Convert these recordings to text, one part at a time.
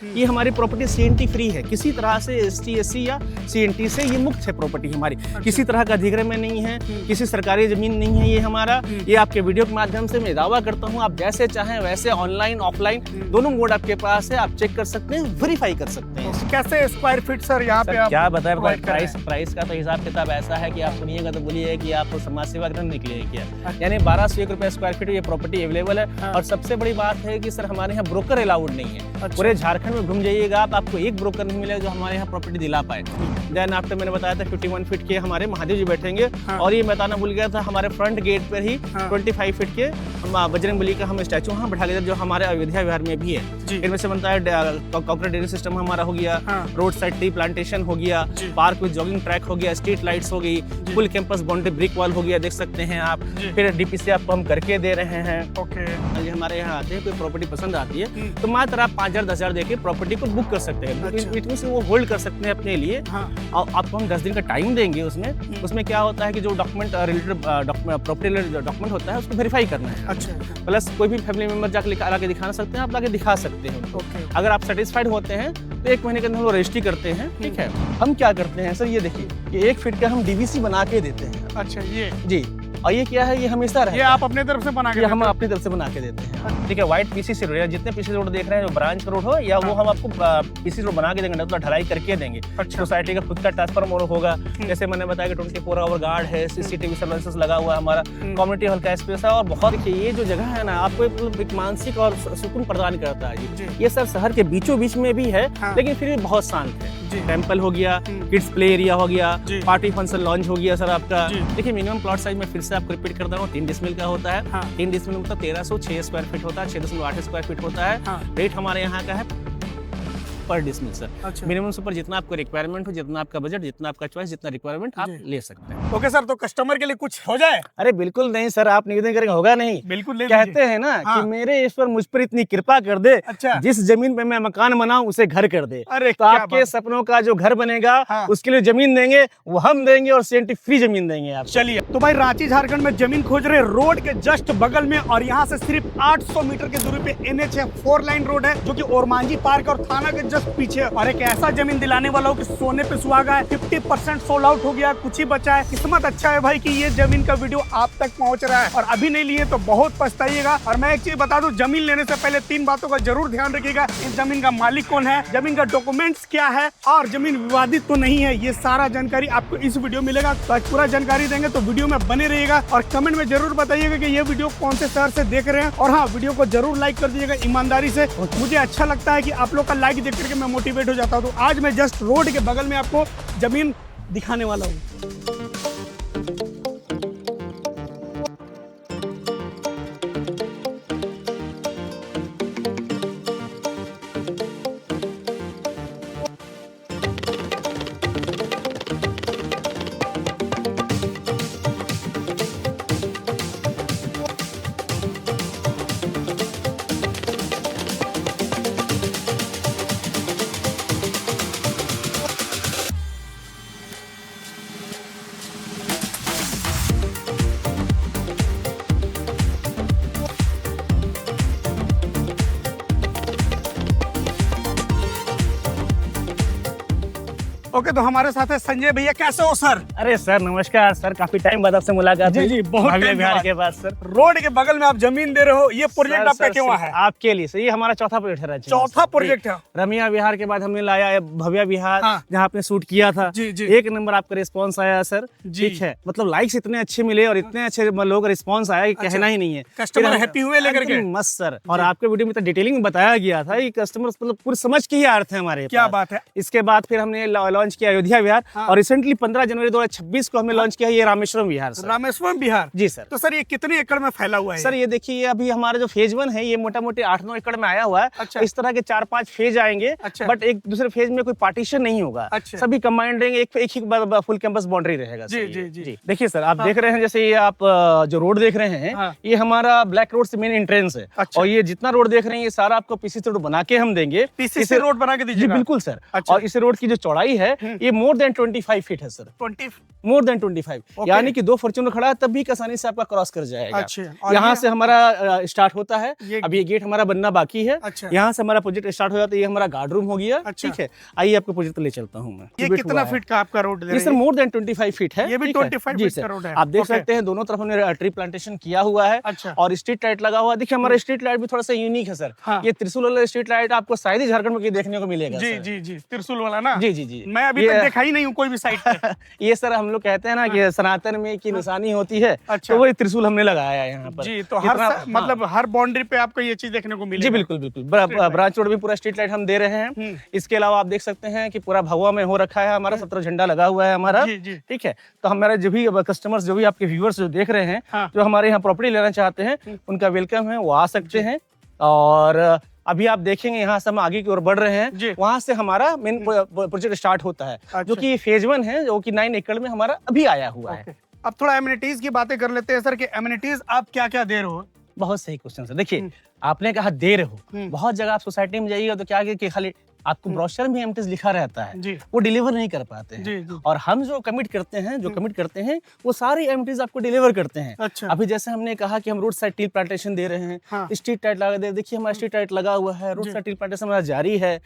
ये हमारी property CNT free है, किसी तरह से एसटी एससी या सीएनटी से ये मुक्त है प्रॉपर्टी हमारी। किसी तरह का अधिग्रहण में नहीं है, किसी सरकारी जमीन नहीं है ये हमारा। ये आपके वीडियो के माध्यम से मैं दावा करता हूँ, आप जैसे चाहें वैसे ऑनलाइन ऑफलाइन दोनों मोड आपके पास है, आप चेक कर सकते हैं, वेरीफाई कर सकते हैं। कैसे स्क्वायर फीट सर यहाँ पे आप क्या बताएं, provide कर रहे हैं? प्राइस का तो हिसाब किताब ऐसा है कि आप सुनिएगा तो बोलिए कि आप समाज सेवा ग्रहण निकले हैं क्या। यानी 1201 रुपए स्क्वायर फीट ये प्रॉपर्टी अवेलेबल है। और सबसे बड़ी बात है कि सर हमारे यहाँ ब्रोकर अलाउड नहीं है। पूरे झारखंड में घूम जाइएगा आपको एक ब्रोकर नहीं मिलेगा जो हमारे यहाँ प्रॉपर्टी दिला पाए। देन आफ्टर मैंने बताया था 51 फीट के हमारे महादेव जी बैठेंगे। और ये बताना भूल गया था, हमारे फ्रंट गेट पर ही 25 फीट के बजरंगबली का हम स्टैचू वहाँ बैठा लिया जो हमारे अयोध्या विहार में भी है। इनमें से बनता है कॉर्पोरेट ड्रेनेज सिस्टम हमारा हो गया, रोड साइड टी प्लांटेशन हो गया, पार्क विद जॉगिंग ट्रैक हो गया, स्ट्रीट लाइट्स हो गई, full campus boundary brick wall हो गया, देख सकते हैं आप। फिर डीपीसी आपको हम करके दे रहे हैं। ये हमारे यहाँ आते हैं, कोई प्रॉपर्टी पसंद आती है तो मात्र आप 5,000-10,000 देके प्रॉपर्टी को बुक कर सकते हैं। इट मींस वो होल्ड कर सकते हैं अपने लिए। और आपको हम 10 दिन का टाइम देंगे। उसमें क्या होता है कि जो document related property related document होता है उसको वेरीफाई करना है। प्लस कोई भी फैमिली मेंबर जाकर लाके दिखा सकते हैं, आप लाके दिखा सकते हैं उनको। अगर आप सेटिस्फाइड होते हैं तो 1 महीने के अंदर वो रजिस्ट्री करते हैं। ठीक है, हम क्या करते हैं सर, ये देखिए कि 1 फीट का हम डीवीसी बना के देते हैं। अच्छा, ये जी। और ये क्या है, ये हमेशा रहता है। ये आप अपने तरफ से बना के हम अपनी तरफ से बना के देते हैं। ठीक है, व्हाइट पीसीसी रोड, जितने पीसीसी रोड देख रहे हैं, जो ब्रांच रोड हो या वो हम आपको पीसीसी रोड बना के देंगे, तो ढलाई करके देंगे। सोसाइटी का खुद का ट्रांसफार्मर होगा, जैसे मैंने बताया कि 24 आवर गार्ड है, सीसीटीवी सर्वेलेंस लगा हुआ है, हमारा कम्युनिटी हॉल का स्पेस है। और बहुत ये जो जगह है ना, आपको एक मानसिक और सुकून प्रदान करता है जी। ये सर शहर के बीचों बीच में भी है, लेकिन फिर भी बहुत शांत है। टेम्पल हो गया, किड्स प्ले एरिया हो गया, पार्टी फंक्शन लॉन्च हो गया सर आपका। देखिए मिनिमम प्लॉट साइज में फिर से आपको रिपीट कर दे रहा हूँ, 3 डिसमिल का होता है। 3 डिसमिल मतलब 1306 स्क्वायर फीट होता है, 6.8 स्क्वायर फीट होता है। रेट हमारे यहाँ का है पर डिसमिल सर। मिनिमम से ऊपर जितना आपको रिक्वायरमेंट हो, जितना आपका बजट, जितना आपका चॉइस, जितना रिक्वायरमेंट आप ले सकते हैं। ओके सर, तो कस्टमर के लिए कुछ हो जाए? अरे बिल्कुल नहीं सर, आप निवेदन करेंगे होगा नहीं। बिल्कुल कहते हैं ना कि मेरे ईश्वर मुझ पर इतनी कृपा कर दे, जिस जमीन पे मैं मकान बनाऊं उसे घर कर दे। अरे तो आपके सपनों का जो घर बनेगा उसके लिए जमीन देंगे, वो हम देंगे और सीएनटी फ्री जमीन देंगे आप। चलिए, तो भाई रांची झारखंड में जमीन खोज रहे, रोड के जस्ट बगल में, और यहाँ से सिर्फ 800 मीटर की दूरी पे NH है, 4 लाइन रोड है, जो कि ओरमांझी पार्क और थाना के जस्ट पीछे। और एक ऐसा जमीन दिलाने वाला हो कि सोने पे सुहागा है। 50% सोल्ड आउट हो गया, कुछ ही बचा है। किस्मत अच्छा है भाई कि ये जमीन का वीडियो आप तक पहुंच रहा है, और अभी नहीं लिए तो बहुत पछताइएगा। और मैं एक चीज बता दूं, जमीन लेने से पहले 3 बातों का जरूर ध्यान रखिएगा। इस जमीन का मालिक कौन है, जमीन का डॉक्यूमेंट्स क्या है, और जमीन विवादित तो नहीं है। ये सारा जानकारी आपको इस वीडियो में मिलेगा। तो आज पूरा जानकारी देंगे, तो वीडियो में बने रहिएगा। और कमेंट में जरूर बताइएगा कि ये वीडियो कौन से शहर से देख रहे हैं। और हाँ, वीडियो को जरूर लाइक कर दीजिएगा ईमानदारी से। मुझे अच्छा लगता है कि आप लोग का लाइक देख करके मैं मोटिवेट हो जाता हूँ। तो आज मैं जस्ट रोड के बगल में आपको जमीन दिखाने वाला हूँ। ओके, तो हमारे साथ है संजय भैया। कैसे हो सर? अरे सर नमस्कार सर, काफी टाइम बाद आपसे मुलाकात। जी, बहुत टाइम बिहार के बाद सर। रोड के बगल में आप जमीन दे रहे हो, ये प्रोजेक्ट आपका क्यों है? आपके लिए सर, ये हमारा चौथा प्रोजेक्ट है। चौथा प्रोजेक्ट है। रमिया विहार के बाद हमने लाया भव्या विहार, जहाँ आपने शूट किया था। एक नंबर आपका रिस्पॉन्स आया सर। ठीक है, मतलब लाइक्स इतने अच्छे मिले और इतने अच्छे लोगों का रिस्पॉन्स आया कि कहना ही नहीं है। कस्टमर हैप्पी हुए लेकर के? मस्त सर। और आपके वीडियो में तो डिटेलिंग में बताया गया था, कस्टमर मतलब पूरी समझ के ही आ रहे थे हमारे। क्या बात है। इसके बाद फिर हमने लॉन्च किया अयोध्या विहार, और रिसेंटली 15 जनवरी 2026 को हमने लॉन्च किया ये रामेश्वरम विहार सर। रामेश्वरम विहार जी सर। तो सर ये कितने एकड़ में फैला हुआ है? सर ये देखिए, अभी हमारा जो फेज 1 है ये मोटा मोटी 8-9 एकड़ में आया हुआ है। अच्छा। इस तरह के 4-5 फेज आएंगे। अच्छा। बट एक दूसरे फेज में कोई पार्टीशन नहीं होगा। अच्छा। सभी कंबाइंड रहेंगे, एक ही फुल कैंपस बाउंड्री रहेगा। जी जी जी। देखिए सर, आप देख रहे हैं, जैसे ये आप जो रोड देख रहे हैं, ये हमारा ब्लैक रोड से मेन एंट्रेंस है। और ये जितना रोड देख रहे हैं, ये सारा आपको पीसीसी रोड बना के हम देंगे। पीसीसी रोड बना के दीजिए? बिल्कुल सर। और इस रोड की जो चौड़ाई है ये मोर देन 25 फीट है सर। मोर देन 25, यानी कि 2 फॉर्च्यूनर खड़ा है तब भी आसानी से आपका क्रॉस कर जाएगा। अच्छा, और यहाँ से हमारा स्टार्ट होता है, अब ये गेट हमारा बनना बाकी है। अच्छा। यहाँ से हमारा प्रोजेक्ट स्टार्ट हो जाता है, ये हमारा गार्ड रूम हो गया। अच्छा। ठीक है, आइए आपको प्रोजेक्ट ले चलता हूँ मैं। ये कितना फीट का आपका रोड ये सर मोर देन 25 फीट है। ये भी 25 फीट का रोड है। आप देख सकते हैं दोनों तरफ हमने ट्री प्लांटेशन किया हुआ है। अच्छा। और स्ट्रीट लाइट लगा हुआ है। देखिए हमारा स्ट्रीट लाइट भी थोड़ा सा यूनिक है सर। हाँ। ये त्रिशूल वाला स्ट्रीट लाइट आपको शायद ही झारखंड में देखने को मिलेगा। जी जी जी, त्रिशूल वाला ना। जी जी जी, मैं अभी तक देखा ही नहीं हूँ कोई भी साइड पे। ये सर हम लोग कहते हैं ना कि सनातन में की निशानी होती है। अच्छा। तो वही त्रिशूल हमने लगाया है यहाँ पर। जी, तो मतलब हर बाउंड्री पे आपको ये चीज देखने को मिलेगी। जी बिल्कुल बिल्कुल, ब्रांच रोड भी पूरा स्ट्रीट लाइट हम दे रहे हैं। इसके अलावा आप देख सकते हैं कि पूरा भगवा में हो रखा है हमारा, 17 झंडा लगा हुआ है हमारा। ठीक है, तो हमारे जो भी कस्टमर्स, जो भी आपके व्यूअर्स जो देख रहे हैं, जो हमारे यहाँ प्रॉपर्टी लेना चाहते हैं, उनका वेलकम है, वो आ सकते हैं। और अभी आप देखेंगे यहाँ से हम आगे की ओर बढ़ रहे हैं, वहां से हमारा मेन प्रोजेक्ट स्टार्ट होता है, जो कि फेज 1 है, जो कि 9 एकड़ में हमारा अभी आया हुआ है। अब थोड़ा एमिनिटीज की बातें कर लेते हैं सर, कि एमिनिटीज आप क्या क्या दे रहे हो। बहुत सही क्वेश्चन सर। देखिए आपने कहा दे रहे हो, बहुत जगह आप सोसाइटी में जाइएगा तो क्या कि खाली आपको ब्रोशर में एमटीएस लिखा रहता है, वो डिलीवर नहीं कर पाते हैं। और हम जो कमिट करते हैं, वो सारी एमटीएस आपको डिलीवर करते हैं। अच्छा। अभी जैसे हमने कहा कि हम रोड साइड ट्री प्लांटेशन दे रहे हैं, स्ट्रीट लाइट लगा दे, देखिए हमारा स्ट्रीट लाइट लगा हुआ है, रोड साइड ट्री प्लांटेशन हमारा जारी है।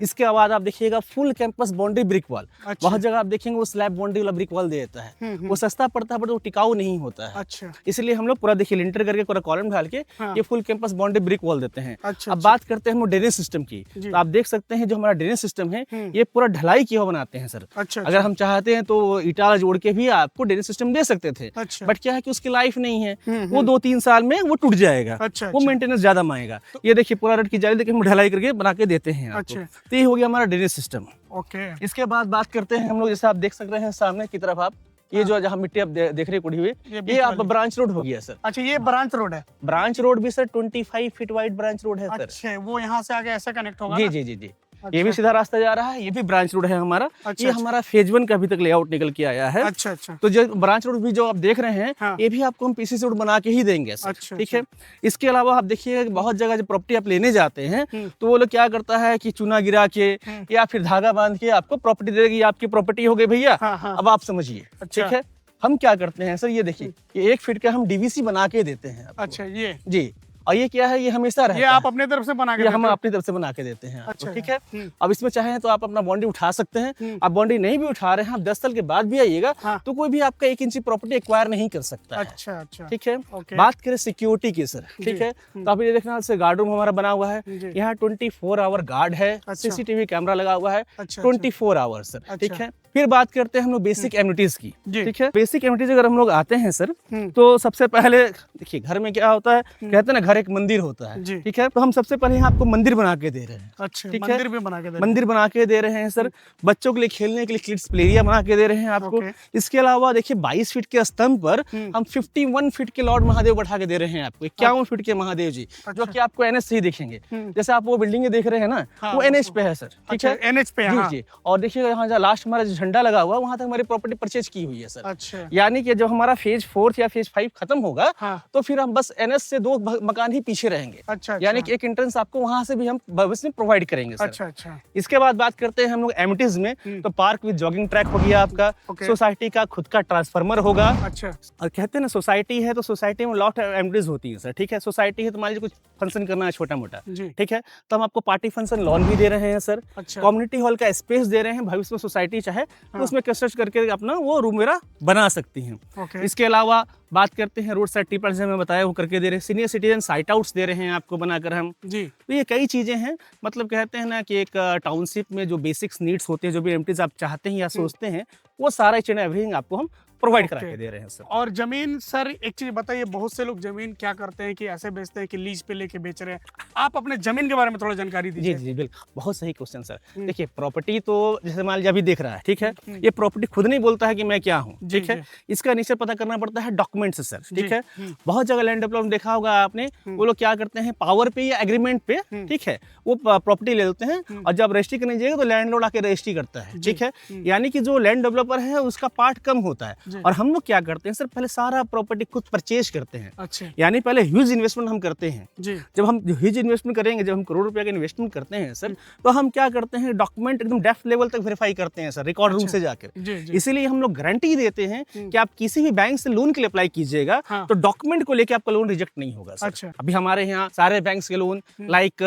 इसके बाद आप देखिएगा full campus boundary brick wall. बहुत जगह आप देखेंगे वो स्लैब बाउंड्री वाला ब्रिक वॉल दे देता है, वो सस्ता पड़ता है बट वो टिकाऊ नहीं होता है। अच्छा। इसलिए हम लोग पूरा देखिए लिंटर करके पूरा कॉलम डाल के ये full campus boundary brick wall देते हैं। अब बात करते हैं हम ड्रेनेज सिस्टम की, तो आप देख सकते हैं जो हमारा ड्रेनेज सिस्टम है, ये पूरा ढलाई किया हुआ बनाते हैं सर। अच्छा। अगर हम चाहते हैं तो ईटा जोड़ के भी आपको ड्रेनेज सिस्टम दे सकते थे। अच्छा। बट क्या है कि उसकी लाइफ नहीं है, वो 2-3 साल में वो टूट जाएगा। अच्छा। वो मेंटेनेंस ज्यादा मांगेगा। ये देखिए पूरा रड की जाली देखिए हम ढलाई करके बना के देते हैं आपको। अच्छा। तो ये हो गया हमारा ड्रेनेज सिस्टम। ओके। इसके बाद बात करते हैं हम लोग, जैसे आप देख सक रहे हैं सामने की तरफ आप, ये जो जहाँ मिट्टी आप देख रहे कुड़ी हुई, ये आप ब्रांच रोड हो गया सर। अच्छा, ये ब्रांच रोड है। ब्रांच रोड भी sir 25 feet wide branch road है सर। अच्छा, वो यहाँ से आगे ऐसा कनेक्ट होगा। जी जी जी जी। अच्छा। ये भी सीधा रास्ता जा रहा है, ये भी ब्रांच रोड है हमारा। अच्छा। ये हमारा फेज 1 का अभी तक लेआउट निकल के आया है। अच्छा अच्छा। तो जो ब्रांच रोड भी जो आप देख रहे हैं, ये भी आपको हम पीसीसी रोड बना के ही देंगे सर। अच्छा। ठीक है। इसके अलावा आप देखिए बहुत जगह जब प्रॉपर्टी आप लेने जाते हैं तो वो लोग क्या करता है कि चूना गिरा के या फिर धागा बांध के आपको प्रॉपर्टी दे देगी, आपकी प्रॉपर्टी हो गई भैया। अब आप समझिए। ठीक है, हम क्या करते हैं सर, ये देखिए ये 1 फीट का हम डीवीसी बना के देते हैं। अच्छा, ये जी। और ये क्या है, ये हमेशा रहता है। ये आप अपने तरफ से बना के हम अपनी तरफ से बना के देते हैं। अच्छा। ठीक है। अब इसमें चाहे तो आप अपना बाउंड्री उठा सकते हैं। आप बाउंड्री नहीं भी उठा रहे हैं, आप 10 साल के बाद भी आइएगा तो कोई भी आपका 1 इंची प्रॉपर्टी एक्वायर नहीं कर सकता है। अच्छा अच्छा। ठीक है। बात करें सिक्योरिटी की सर, ठीक है, तो आप ये देखना गार्ड रूम हमारा बना हुआ है, यहाँ 24 आवर गार्ड है, सीसीटीवी कैमरा लगा हुआ है 24 आवर सर। ठीक है। फिर बात करते हैं हम लोग बेसिक एमिनिटीज की। ठीक है। बेसिक एमिनिटीज अगर हम लोग आते हैं सर, तो सबसे पहले देखिए घर में क्या होता है, कहते हैं ना घर एक मंदिर होता है। ठीक है। तो हम सबसे पहले यहाँ आपको मंदिर बना के दे रहे हैं। अच्छा। ठीक है, मंदिर भी बना के मंदिर बना के दे रहे हैं सर। बच्चों के लिए खेलने के लिए किड्स प्ले एरिया बना के दे रहे हैं आपको। इसके अलावा देखिए 22 फीट के स्तंभ पर हम 51 फीट के लॉर्ड महादेव बैठा के दे रहे हैं आपको। 51 फीट के महादेव जी, जो कि आपको एनएच से ही दिखेंगे। जैसे आप वो बिल्डिंग देख रहे हैं ना, वो एनएच पे है सर। ठीक है, एनएच पे। जी जी। और देखिए यहाँ लास्ट हमारा जो झंडा लगा हुआ, वहाँ तक हमारी प्रॉपर्टी परचेज की हुई है सर। अच्छा। यानी कि जब हमारा फेज 4 या फेज 5 खत्म होगा, तो फिर हम बस एनएच से 2 मकान ही पीछे रहेंगे। अच्छा। यानी कि एक एंट्रेंस आपको वहां से भी हम भविष्य में प्रोवाइड करेंगे सर। अच्छा अच्छा। इसके बाद बात करते हैं हम लोग एमिनिटीज में, तो पार्क विद जॉगिंग ट्रैक हो गया आपका। सोसाइटी का खुद का ट्रांसफार्मर होगा। अच्छा। और कहते हैं ना सोसाइटी है तो सोसाइटी में लॉट एमिनिटीज होती है सर। ठीक है। सोसाइटी है तो मान लीजिए कुछ फंक्शन करना है छोटा मोटा, ठीक है, तो हम आपको पार्टी फंक्शन लॉन भी दे रहे हैं सर। कम्युनिटी हॉल का स्पेस दे रहे हैं, भविष्य में सोसाइटी चाहे तो उसमें कंस्ट्रक्ट करके अपना वो रूम मेरा बना सकती हैं। इसके अलावा बात करते हैं रोड साइड ट्री प्लांटेशन में बताया वो करके दे रहे हैं। सीनियर सिटीजन साइट आउट्स दे रहे हैं आपको बनाकर हम जी। तो ये कई चीजें हैं, मतलब कहते हैं ना कि एक टाउनशिप में जो बेसिक्स नीड्स होते हैं, जो भी एमिनिटीज आप चाहते हैं या सोचते हैं, वो सारा एच एंड एवरीथिंग आपको हम प्रोवाइड करा के दे रहे हैं सर। और जमीन सर, एक चीज बताइए, बहुत से लोग जमीन क्या करते हैं कि ऐसे बेचते हैं कि लीज पे लेके बेच रहे हैं, आप अपने जमीन के बारे में थोड़ा जानकारी दीजिए। जी जी बिल्कुल, बहुत सही क्वेश्चन सर। देखिए प्रॉपर्टी तो जैसे मान लीजिए अभी देख रहा है, ठीक है, ये प्रॉपर्टी खुद नहीं बोलता है कि मैं क्या हूँ, ठीक है, इसका नीचे पता करना पड़ता है डॉक्यूमेंट से सर। ठीक है। बहुत जगह लैंड डेवलपमेंट देखा होगा आपने, वो लोग क्या करते हैं पावर पे या एग्रीमेंट पे, ठीक है, वो प्रॉपर्टी ले लेते हैं और जब रजिस्ट्री करने जाएगा तो लैंडलॉर्ड आके रजिस्ट्री करता है। ठीक है। यानी कि जो लैंड डेवलपर है उसका पार्ट कम होता है, और हम लोग क्या करते हैं सर, पहले सारा प्रॉपर्टी खुद परचेज करते हैं। अच्छा, यानी पहले ह्यूज इन्वेस्टमेंट हम करते हैं। जी, जब हम ह्यूज इन्वेस्टमेंट करेंगे, जब हम करोड़ रुपए का इन्वेस्टमेंट करते हैं सर, तो हम क्या करते हैं, डॉक्यूमेंट एकदम डेप्थ लेवल तक वेरीफाई करते हैं सर, रिकॉर्ड रूम से जाकर। जी, जी, इसीलिए हम लोग गारंटी देते हैं कि आप किसी भी बैंक से लोन के लिए अप्लाई कीजिएगा हाँ। तो डॉक्यूमेंट को लेके आपका लोन रिजेक्ट नहीं होगा सर। अच्छा। अभी हमारे यहाँ सारे बैंक के loan like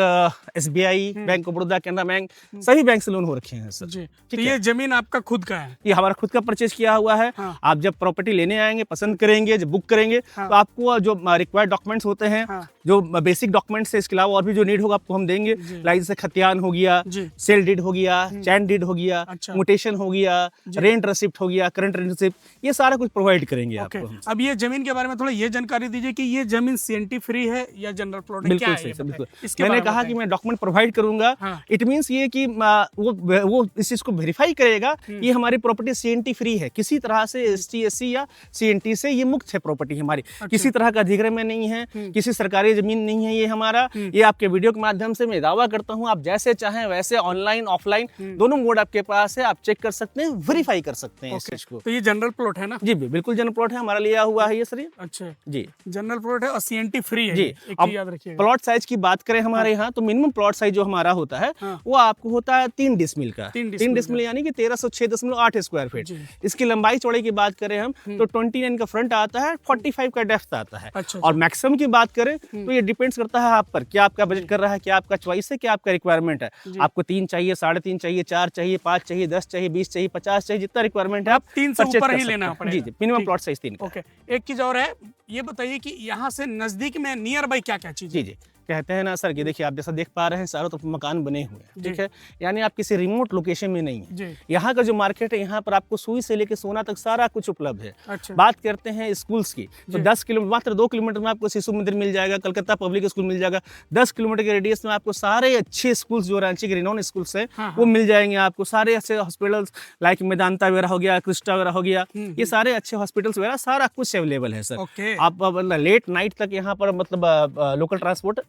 SBI, bank of Baroda, Canara bank, सभी बैंक से लोन हो रखे हैं सर। जी। तो ये जमीन आपका खुद का है? ये हमारा खुद का परचेज किया हुआ है। हाँ। आप जब प्रॉपर्टी लेने आएंगे, पसंद करेंगे, जब बुक करेंगे, हाँ। तो आपको जो रिक्वायर्ड डॉक्यूमेंट्स होते हैं, हाँ। जो बेसिक डॉक्यूमेंट्स है, इसके अलावा और भी जो नीड होगा आपको हम देंगे। जी। लाइक जैसे खतियान हो गया, जी। सेल डीड हो गया, चैन डीड हो गया, अच्छा। म्यूटेशन हो गया, जी। रेंट रिसिप्ट हो गया, करंट रेंट रिसिप्ट, ये सारा कुछ प्रोवाइड करेंगे ओके। आपको हम। अब ये जमीन के बारे में थोड़ा ये जानकारी दीजिए कि ये जमीन CNT फ्री है या जनरल प्लॉट है, क्या बिल्कुल है सही ये सर, बताइए। बिल्कुल। इसके मैंने बारे में कहा कि बताइए। मैं डॉक्यूमेंट प्रोवाइड करूंगा। हाँ। इट मींस ये कि वो इस चीज को वेरीफाई करेगा कि हमारी प्रॉपर्टी CNT फ्री है, किसी तरह से ST SC या CNT से ये मुक्त है प्रॉपर्टी हमारी। किसी तरह का अधिग्रहण में नहीं है, किसी सरकारी जमीन नहीं है ये हमारा। ये आपके वीडियो के माध्यम से मैं दावा करता हूँ, आप जैसे चाहें वैसे ऑनलाइन ऑफलाइन दोनों मोड आपके पास है, आप चेक कर सकते हैं, वेरीफाई कर सकते हैं इस चीज को। तो ये जनरल प्लॉट है ना? जी बिल्कुल जनरल प्लॉट है, हमारा लिया हुआ है ये सर। ये अच्छा, जी जनरल प्लॉट है और CNT फ्री है। जी। एक अब चीज याद रखिएगा। प्लॉट साइज की बात करें हमारे यहाँ, तो मिनिमम प्लॉट साइज जो हमारा होता है हाँ। वो आपको होता है 3 डिसमिल का। 3 डिसमिल यानी कि 1306.8 स्क्वायर फीट। जी। इसकी लंबाई चौड़ाई की बात करें हम तो 29 का फ्रंट आता है, 45 का डेप्थ आता है। अच्छा, और मैक्सिमम की बात करें तो ये डिपेंड्स करता है आप पर, क्या आपका बजट कर रहा है, क्या आपका चॉइस है, क्या आपका रिक्वायरमेंट है। आपको 3 चाहिए, 3.5 चाहिए, 4 चाहिए, 5 चाहिए, 10 चाहिए, 20 चाहिए, 50 चाहिए, जितना रिक्वायरमेंट है आप 3 से purchase ऊपर कर ही सकते लेना हैं। पड़ेगा। जी जी, मिनिमम ठीक। प्लॉट साइज 3 का। ओके, एक चीज और है, ये बताइए कि यहाँ से नजदीक में नियर बाई क्या क्या चीज जी है? जी, कहते हैं ना सर कि देखिए आप जैसा देख पा रहे हैं चारों तरफ मकान बने हुए हैं, जी। ठीक है, यानी आप किसी रिमोट लोकेशन में नहीं है। जी। यहाँ का जो मार्केट है, यहाँ पर आपको सुई से लेकर सोना तक सारा कुछ उपलब्ध है। अच्छा। बात करते हैं स्कूल्स की, तो जी। 10 किलोमीटर, मात्र 2 किलोमीटर में आपको शिशु मंदिर मिल जाएगा, कलकत्ता पब्लिक स्कूल मिल जाएगा। 10 किलोमीटर के रेडियस में आपको सारे अच्छे स्कूल्स जो रांची के रिनोन स्कूल्स हैं हाँ, वो मिल जाएंगे आपको। सारे अच्छे हॉस्पिटल्स लाइक मेदांता वगैरह हो गया, क्रिस्टा वगैरह हो गया, ये सारे अच्छे हॉस्पिटल्स वगैरह सारा कुछ अवेलेबल है सर। ओके। आप लेट नाइट तक यहाँ पर मतलब लोकल ट्रांसपोर्ट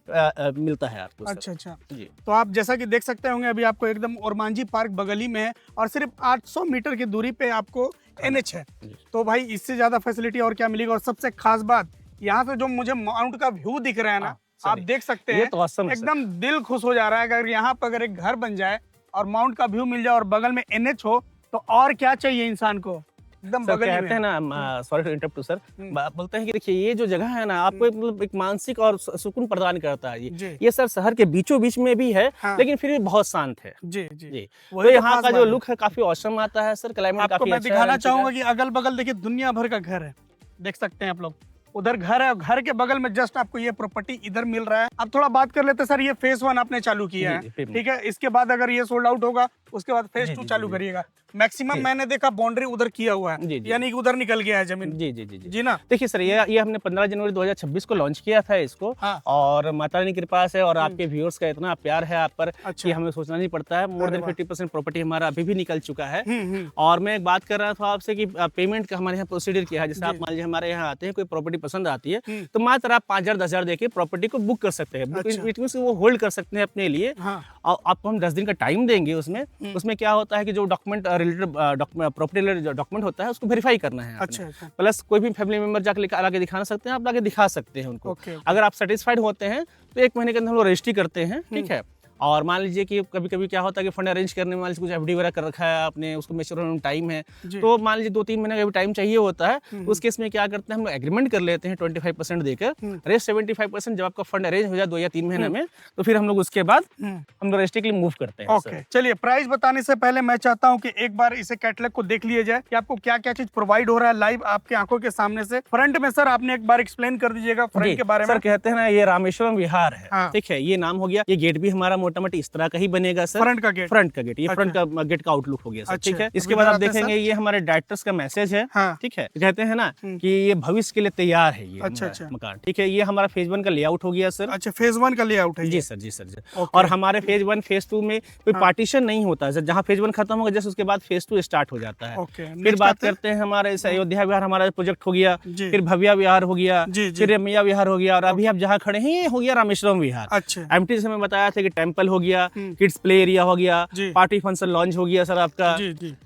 मिलता है आपको सर। अच्छा अच्छा। जी तो आप जैसा कि देख सकते होंगे, अभी आपको एकदम ओरमांझी पार्क बगल ही में है और सिर्फ 800 मीटर की दूरी पे आपको NH है। तो भाई इससे ज्यादा फैसिलिटी और क्या मिलेगा। और सबसे खास बात, यहाँ से जो मुझे माउंट का व्यू दिख रहा है ना, हाँ, आप देख सकते ये हैं, तो awesome है सर। एकदम दिल खुश हो जा रहा है। अगर यहाँ पर अगर एक घर बन जाए और माउंट का व्यू मिल जाए और बगल में NH हो, तो और क्या चाहिए इंसान को। एकदम सर बगल ही कहते हैं में। ना, sorry to interrupt to sir, बोलते हैं कि देखिए ये जो जगह है ना आपको मतलब एक मानसिक और सुकून प्रदान करता है। जी। ये सर शहर के बीचों बीच में भी है, हाँ। लेकिन फिर भी बहुत शांत है। जी जी, जी, वही तो तो यहाँ खास का बात जो है। लुक है काफी औसम आता है सर, क्लाइमेट आपको काफी मैं अच्छा दिखाना है। चाहूंगा कि अगल बगल देखिए दुनिया भर का घर है, देख सकते हैं आप लोग। उधर घर है और घर के बगल में जस्ट आपको ये प्रॉपर्टी इधर मिल रहा है। अब थोड़ा बात कर लेते हैं सर, ये फेज 1 आपने चालू किया जी, है, जी, फेज ठीक है। इसके बाद अगर ये सोल्ड आउट होगा, उसके बाद फेज जी, 2 जी, चालू जी, करिएगा। मैक्सिमम जी। मैंने देखा बाउंड्री उधर किया हुआ जी, है, जी। यानी कि उधर निकल गया है जमीन। जी जी जी जी जी ना। देखिए सर, ये हमने 15 जनवरी 2026 को लॉन्च किया था इसको। हाँ। और माता रानी की कृपा से और आपके व्यूअर्स का इतना प्यार है आप पर अच्छा। कि हमें सोचना नहीं पड़ता है। मोर अरे देन वाह। 50% प्रॉपर्टी हमारा अभी भी निकल चुका है। हम्म। और मैं एक बात कर रहा था आपसे कि पेमेंट का हमारे यहाँ प्रोसीजर क्या है। जैसे जी। आप मान लीजिए हमारे यहाँ आते हैं, कोई प्रॉपर्टी पसंद आती है हम्म। तो मात्र आप 5,000 10,000 देके प्रॉपर्टी को बुक कर सकते हैं। अच्छा। इट मींस वो होल्ड कर सकते हैं अपने लिए। हाँ। और आपको हम 10 दिन का टाइम देंगे उसमें क्या होता है कि जो document related property related document होता है उसको वेरीफाई करना है आपने। अच्छा। प्लस कोई भी फैमिली मेंबर जाकर लाके दिखा सकते हैं, आप लाके दिखा सकते हैं उनको। ओके। अगर आप सेटिस्फाइड होते हैं तो 1 महीने के अंदर हम लोग रजिस्ट्री करते हैं, ठीक है। और मान लीजिए कि कभी कभी क्या होता है कि फंड अरेंज करने में मान लीजिए कुछ FD वगैरह कर रखा है आपने, उसको मैच्योर होने में टाइम है, जी। तो मान लीजिए 2-3 महीने का भी टाइम चाहिए होता है। उस केस में क्या करते हैं, हम लोग एग्रीमेंट कर लेते हैं 25% देकर। रेस्ट 75% जब आपका फंड अरेंज हो जाए 2 या 3 महीने में, तो फिर हम लोग उसके बाद हम लोग रजिस्ट्री के लिए मूव करते हैं। ओके, चलिए प्राइस बताने से पहले मैं चाहता हूं कि एक बार इसे कैटलॉग को देख लिया जाए कि आपको क्या क्या चीज प्रोवाइड हो रहा है लाइव आपकी आंखों के सामने से। फ्रंट में सर आपने एक बार एक्सप्लेन कर दीजिएगा जी, फ्रंट के बारे में। सर कहते हैं ना ये रामेश्वरम विहार है, हाँ। ठीक है, ये नाम हो गया। ये गेट भी हमारा मोटा मोटी इस तरह का ही बनेगा सर, फ्रंट का गेट। फ्रंट का गेट, ये अच्छा। फ्रंट का गेट का आउटलुक हो गया सर, अच्छा। ठीक है। अब इसके इधर बाद आप आते हैं देखेंगे सर। ये हमारे डायरेक्टर्स का मैसेज है, हाँ। ठीक है। कहते हैं ना कि ये भविष्य के लिए तैयार है ये अच्छा, अच्छा। मकान, ठीक है। ये हमारा फेज 1 का लेआउट हो गया सर। अच्छा, फेज 1 का लेआउट है जी ये। सर, जी सर, जी। ओके। और हमारे फेज 1 फेज 2 में कोई पार्टीशन नहीं होता है, जहाँ फेज 1 खत्म होगा जस्ट उसके बाद फेज 2 स्टार्ट हो जाता है। ओके, फिर next बात आते हैं। करते हैं हमारे इस अयोध्या विहार, हमारा प्रोजेक्ट हो गया, जी। फिर भव्या विहार हो गया, जी, जी। फिर रमैया विहार हो गया, और अभी आप जहाँ खड़े हैं ये हो गया रामेश्वरम विहार। अच्छा। एमटी से मैं बताया था कि टेम्पल हो गया, किड्स प्ले एरिया हो गया, पार्टी फंक्शन लॉन्च हो गया सर आपका।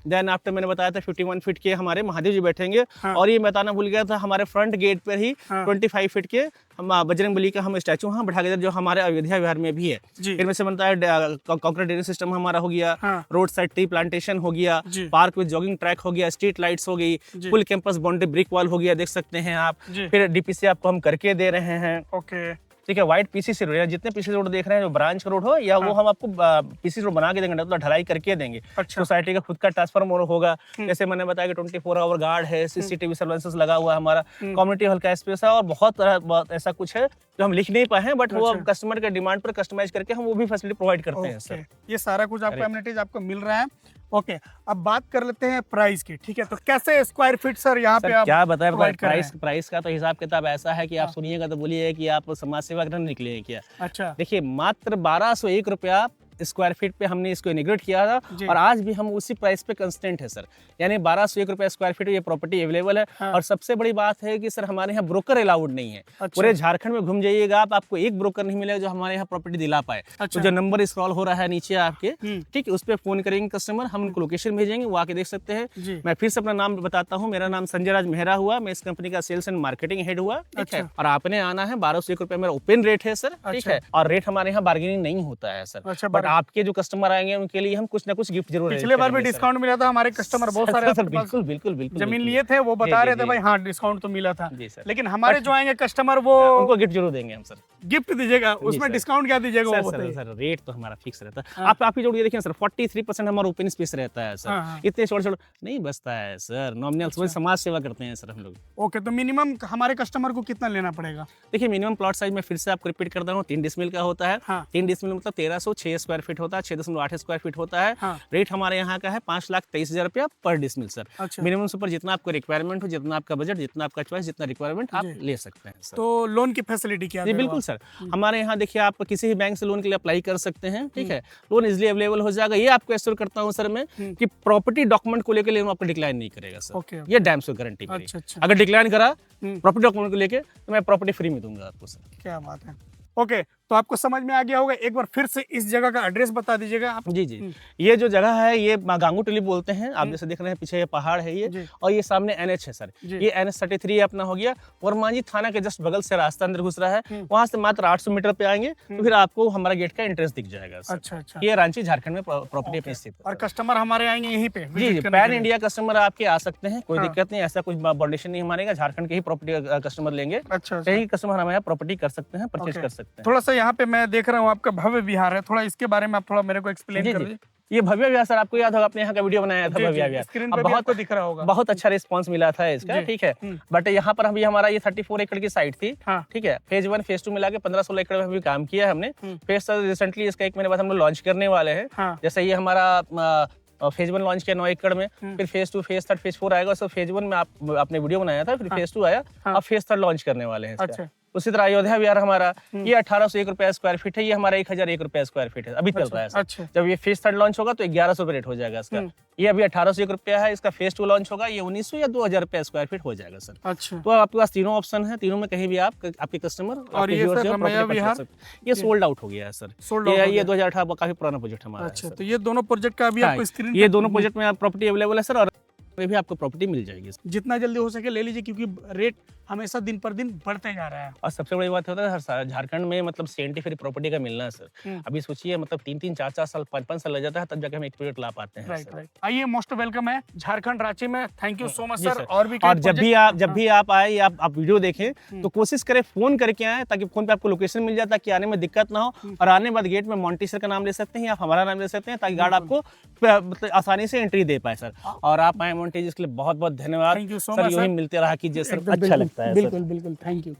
देन आफ्टर मैंने बताया था 51 फीट के हमारे महादेव जी बैठेंगे। और ये बताना भूल गया था, हमारे फ्रंट गेट पर ही 25 फीट के हम बजरंग बली का हम स्टैचू वहाँ बैठा के, जो हमारे अयोध्या विहार में भी है। इनमें से बनता है कंक्रीट ड्रेनेज सिस्टम हमारा हो गया, रोड साइड ट्री प्लांटेशन हो गया, पार्क विद जॉगिंग ट्रैक हो गया, स्ट्रीट लाइट्स हो गई, full campus boundary brick wall हो गया, देख सकते हैं आप। फिर डीपीसी आपको हम करके दे रहे हैं। ओके, ठीक है। वाइट पीसीसी रोड, जितने पीसीसी रोड देख रहे हैं, जो ब्रांच रोड हो या वो हम आपको पीसीसी रोड बना के देंगे, तो ढलाई करके देंगे। सोसाइटी का खुद का ट्रांसफार्मर होगा, जैसे मैंने बताया कि 24 आवर गार्ड है, सीसीटीवी सर्वेलेंस लगा हुआ है हमारा, कम्युनिटी हॉल का स्पेस है, और बहुत ऐसा कुछ है जो हम लिख नहीं पाए हैं, बट वो कस्टमर के डिमांड पर कस्टमाइज करके हम वो भी फैसिलिटी प्रोवाइड करते हैं सर। ये सारा कुछ आपको एमिनिटीज आपको मिल रहा है। ओके, अब बात कर लेते हैं प्राइस की। ठीक है, तो कैसे स्क्वायर फीट सर यहाँ पे आप क्या बताएं? प्राइस का तो हिसाब किताब ऐसा है कि आप सुनिएगा तो बोलिए कि आप समाज सेवा ग्रहण निकले हैं क्या। अच्छा, देखिए मात्र 1201 रुपया स्क्वायर फीट पे हमने इसको इनॉग्रेट किया था, और आज भी हम उसी प्राइस पे कंस्टेंट है सर। यानी 1201 रुपया स्क्वायर फीट ये प्रॉपर्टी अवेलेबल है। और सबसे बड़ी बात है कि सर हमारे यहाँ ब्रोकर अलाउड नहीं है। पूरे झारखंड में घूम जाइएगा आपको एक ब्रोकर नहीं मिलेगा जो हमारे यहाँ प्रॉपर्टी दिला पाए। तो जो नंबर स्क्रॉल हो रहा है नीचे आपके, ठीक है, उस पर फोन करेंगे कस्टमर, हम उनको लोकेशन भेजेंगे, वो आके देख सकते हैं। मैं फिर से अपना नाम बताता हूँ, मेरा नाम संजय राज मेहरा हुआ, मैं इस कंपनी का सेल्स एंड मार्केटिंग हेड हुआ। ठीक है, और आपने आना है। 1201 रुपया मेरा ओपन रेट है सर। ठीक है, और रेट हमारे यहाँ बार्गेनिंग नहीं होता है सर। बट आपके जो कस्टमर आएंगे उनके लिए हम कुछ ना कुछ गिफ्ट जरूर। पिछले बार भी डिस्काउंट मिला था, हमारे कस्टमर बहुत सारे बिल्कुल बिल्कुल बिल्कुल जमीन लिए थे, वो बता रहे थे भाई हाँ डिस्काउंट तो मिला था। लेकिन हमारे जो आएंगे कस्टमर वो उनको गिफ्ट जरूर देंगे हम सर। गिफ्ट दीजिएगा, उसमें डिस्काउंट क्या दीजिएगा वो बताइए। सर रेट तो हमारा फिक्स रहता है। आप ही जोड़िए, देखिए सर 43% हमारा ओपन स्पेस रहता है सर। इतने छोटे नहीं बचता है सर, नॉमिनल समाज सेवा करते हैं सर हम लोग। ओके, तो मिनिमम हमारे कस्टमर को कितना लेना पड़ेगा? देखिए मिनिमम प्लॉट साइज में फिर से आपको रिपीट कर रहा हूँ, 3 डिसमिल का होता है। 3 डिसमिल मतलब 1306 स्क्वायर फीट होता है, 6.8 स्क्वायर फीट होता है। रेट हमारे यहाँ का है 5,23,000 रुपया पर डिसमिल सर। मिनिमम से ऊपर जितना आपको रिक्वायरमेंट हो, जितना आपका बजट, जितना आपका चॉइस, जितना रिक्वायरमेंट आप ले सकते हैं सर। तो लोन की फैसिलिटी क्या है? बिल्कुल सर, हमारे यहाँ देखिए आप किसी भी बैंक से लोन के लिए अप्लाई कर सकते हैं। ठीक है, लोन इजिली अवेलेबल हो जाएगा। ये आपको एश्योर करता हूँ सर मैं कि प्रॉपर्टी डॉक्यूमेंट को लेकर आपको डिक्लाइन नहीं करेगा सर। ये डैम से गारंटी मेरी। अगर डिक्लाइन करा प्रॉपर्टी डॉक्यूमेंट को लेके तो मैं प्रॉपर्टी फ्री में दूंगा आपको सर। क्या बात है। ओके, तो आपको समझ में आ गया होगा। एक बार फिर से इस जगह का एड्रेस बता दीजिएगा आप। जी, ये जो जगह है ये गांगू टोली बोलते हैं। आप जैसे देख रहे हैं पीछे ये पहाड़ है ये, और ये सामने NH है सर। ये NH 33 अपना हो गया। वर्मांझी थाना के जस्ट बगल से रास्ता अंदर घुस रहा है, वहाँ से मात्र 800 मीटर पे आएंगे तो फिर आपको हमारा गेट का एंट्रेंस दिख जाएगा सर। अच्छा। ये रांची झारखंड में प्रॉपर्टी अपनी स्थित है। और कस्टमर हमारे आएंगे यहीं पे? जी, पैन इंडिया कस्टमर आपके आ सकते हैं, कोई दिक्कत नहीं, ऐसा कुछ बाउंडेशन नहीं हमारे। झारखंड के ही प्रॉपर्टी कस्टमर लेंगे। अच्छा, कहीं कस्टमर हमारे यहाँ प्रॉपर्टी कर सकते हैं, परचेज कर सकते हैं। थोड़ा सा यहाँ पे मैं देख रहा हूँ आपका भव्य विहार है, थोड़ा इसके बारे में आप थोड़ा मेरे को एक्सप्लेन कर दीजिए। ये भव्य विहार सर, आपको याद होगा अपने यहाँ का वीडियो बनाया था भव्य विहार, स्क्रीन पे बहुत दिख रहा होगा। बहुत अच्छा रिस्पांस मिला था इसका। ठीक है, बट यहाँ पर अभी हमारा ये 34 एकड़ की साइट थी। ठीक है, फेज 1 फेज 2 मिला के 15-16 एकड़ में भी काम किया है हमने। फेज सर रिसेंटली इसका 1 महीने बाद हम लोग लॉन्च करने वाले हैं। जैसे ये हमारा फेज 1 लॉन्च किया 9 एकड़ में, फिर फेज 2 फेज 3 फेज 4 आएगा। सो फेज 1 में आपने वीडियो बनाया था, फिर फेज 2 आया, अब फेज 3 लॉन्च करने वाले हैं। अच्छा, उसी तरह अयोध्या विहार हमारा ये 1801 रुपया स्क्वायर फीट है, ये हमारा 1001 रुपया स्क्वायर फीट है, अभी चल रहा है सर। अच्छा। जब ये फेज 3 लॉन्च होगा तो 1100 रेट हो जाएगा इसका। ये अभी 1801 रुपया है, इसका फेज 2 लॉन्च होगा, ये 1900 या 2000 रुपया स्क्वायर फीट हो जाएगा सर। अच्छा। तो आपके पास तीनों ऑप्शन है, तीनों में कहीं भी आप आपके कस्टमर और ये सोल्ड आउट हो गया है सर। ये 2018 काफी पुराना प्रोजेक्ट हमारा। अच्छा, तो ये दोनों प्रोजेक्ट का अभी आपको स्क्रीन, ये दोनों प्रोजेक्ट में प्रॉपर्टी अवेलेबल है सर, और भी आपको प्रॉपर्टी मिल जाएगी। जितना जल्दी हो सके ले लीजिए, क्योंकि रेट हमेशा दिन पर दिन बढ़ते जा रहा है। और सबसे बड़ी बात होता है झारखंड में मतलब साइंटिफिक प्रॉपर्टी का मिलना है सर। अभी सोचिए मतलब 3-3, 4-4 साल, 5-5 साल लग जाता है, तब जाके हम एक प्रोजेक्ट ला पाते हैं। राइट। आइए, मोस्ट वेलकम है झारखंड रांची में। Thank you so much sir. और जब भी आप आए, आप वीडियो देखें तो कोशिश करें फोन करके आए, ताकि फोन पे आपको लोकेशन मिल जाता है कि आने में दिक्कत ना हो। और आने बाद गेट में मोंटी सर का नाम ले सकते हैं या हमारा नाम ले सकते हैं, ताकि गार्ड आपको मतलब आसानी से एंट्री दे पाए सर। और आप आए मोंटी, इसके लिए बहुत बहुत धन्यवाद सर। यूं ही मिलते रहा कीजिए सर, अच्छा लगता है। बिल्कुल बिल्कुल, थैंक यू।